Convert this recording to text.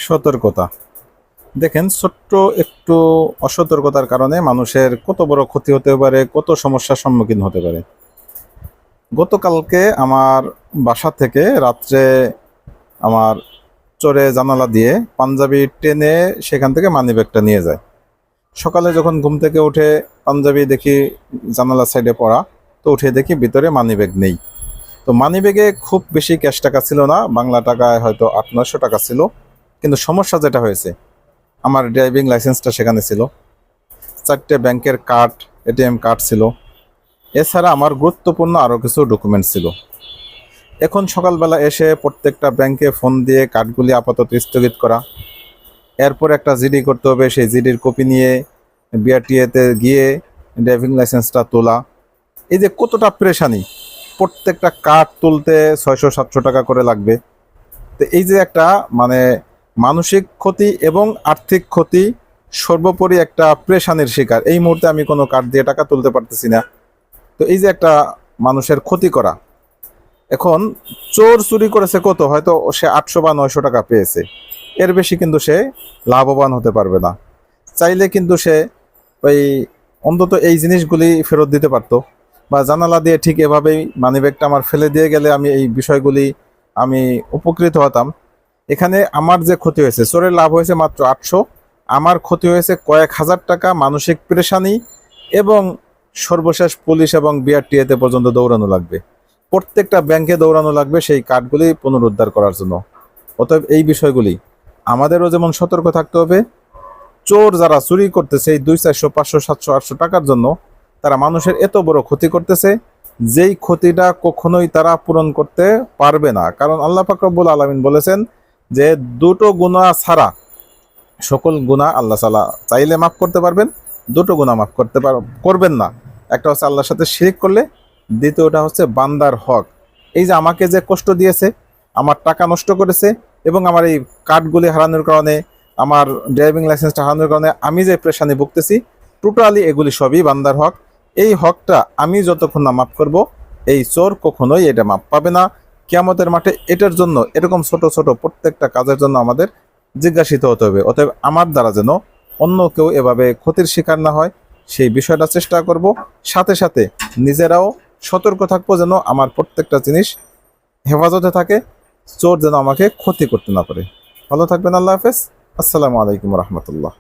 সতর্কতা। দেখেন, ছোট্ট একটু অসতর্কতার কারণে মানুষের কত বড় ক্ষতি হতে পারে, কত সমস্যার সম্মুখীন হতে পারে। গতকালকে আমার বাসা থেকে রাত্রে আমার চোরে জানালা দিয়ে পাঞ্জাবি টেনে সেখান থেকে মানিব্যাগটা নিয়ে যায়। সকালে যখন ঘুম থেকে উঠে পাঞ্জাবি দেখি জানালার সাইডে পড়া, তো উঠে দেখি ভিতরে মানিব্যাগ নেই। তো মানিব্যাগে খুব বেশি ক্যাশ টাকা ছিল না, বাংলা টাকায় হয়তো 800-900 টাকা ছিল। কিন্তু সমস্যা যেটা হয়েছে, আমার ড্রাইভিং লাইসেন্সটা সেখানে ছিল, 4টে ব্যাংকের কার্ড, এটিএম কার্ড ছিল, এছাড়া আমার গুরুত্বপূর্ণ আরও কিছু ডকুমেন্টস ছিল। এখন সকালবেলা এসে প্রত্যেকটা ব্যাংকে ফোন দিয়ে কার্ডগুলি আপাতত স্থগিত করা, এরপর একটা জিডি করতে হবে, সেই জিডির কপি নিয়ে বিআরটিএতে গিয়ে ড্রাইভিং লাইসেন্সটা তোলা। এই যে কতটা পেরেশানি, প্রত্যেকটা কার্ড তুলতে 600-700 টাকা করে লাগবে। তো এই যে একটা মানসিক ক্ষতি এবং আর্থিক ক্ষতি, সর্বোপরি একটা পেরেশানির শিকার। এই মুহূর্তে আমি কোনো কার্ড দিয়ে টাকা তুলতে পারতেছি না। তো এই যে একটা মানুষের ক্ষতি করা, এখন চোর চুরি করেছে কত, হয়তো সে 800 বা 900 টাকা পেয়েছে, এর বেশি কিন্তু সে লাভবান হতে পারবে না। চাইলে কিন্তু সে ওই অন্তত এই জিনিসগুলি ফেরত দিতে পারতো, বা জানালা দিয়ে ঠিক এভাবেই মানিব্যাগটা আমার ফেলে দিয়ে গেলে আমি এই বিষয়গুলি আমি উপকৃত হতাম। এখানে আমার যে ক্ষতি হয়েছে, চোরের লাভ হয়েছে মাত্র 800, আমার ক্ষতি হয়েছে কয়েক হাজার টাকা, মানসিক পেরেশানি, এবং সর্বশেষ পুলিশ এবং বিআরটিএতে পর্যন্ত দৌড়ানো লাগবে, প্রত্যেকটা ব্যাংকে দৌড়ানো লাগবে সেই কার্ডগুলি পুনরুদ্ধার করার জন্য। অতএব এই বিষয়গুলি আমাদেরও যেমন সতর্ক থাকতে হবে। চোর যারা চুরি করতেছে এই 200, 400, 500, 700, 800 টাকার জন্য, তারা মানুষের এত বড় ক্ষতি করতেছে, যেই ক্ষতিটা কখনোই তারা পূরণ করতে পারবে না। কারণ আল্লাহ পাক রব্বুল আলামিন বলেছেন যে দুটো গুনাহ ছাড়া সকল গুনাহ আল্লাহ তাআলা চাইলে মাফ করতে পারবেন, দুটো গুনাহ মাফ করবেন না। একটা হচ্ছে আল্লাহর সাথে শিরক করলে, দ্বিতীয়টা হচ্ছে বান্দার হক। এই যে আমাকে যে কষ্ট দিয়েছে, আমার টাকা নষ্ট করেছে, এবং আমার এই কার্ডগুলি হারানোর কারণে, আমার ড্রাইভিং লাইসেন্সটা হারানোর কারণে আমি যে পেরেশানি ভুগতেছি, টোটালি এগুলি সবই বান্দার হক। এই হকটা আমি যতক্ষণ না মাফ করব, এই চোর কখনোই এটা মাফ পাবে না। কিয়ামতের মাঠে এটার জন্য, এরকম ছোট ছোট প্রত্যেকটা কাজের জন্য আমাদের জিজ্ঞাসিত হতে হবে। অতএব আমার দ্বারা যেন অন্য কেউ এভাবে ক্ষতির শিকার না হয়, সেই বিষয়টা চেষ্টা করব। সাথে সাথে নিজেরাও সতর্ক থাকবো যেন আমার প্রত্যেকটা জিনিস হেফাজতে থাকে, চোর যেন আমাকে ক্ষতি করতে না পারে। ভালো থাকবেন। আল্লাহ হাফেজ। আসসালামু আলাইকুম রহমতুল্লাহ।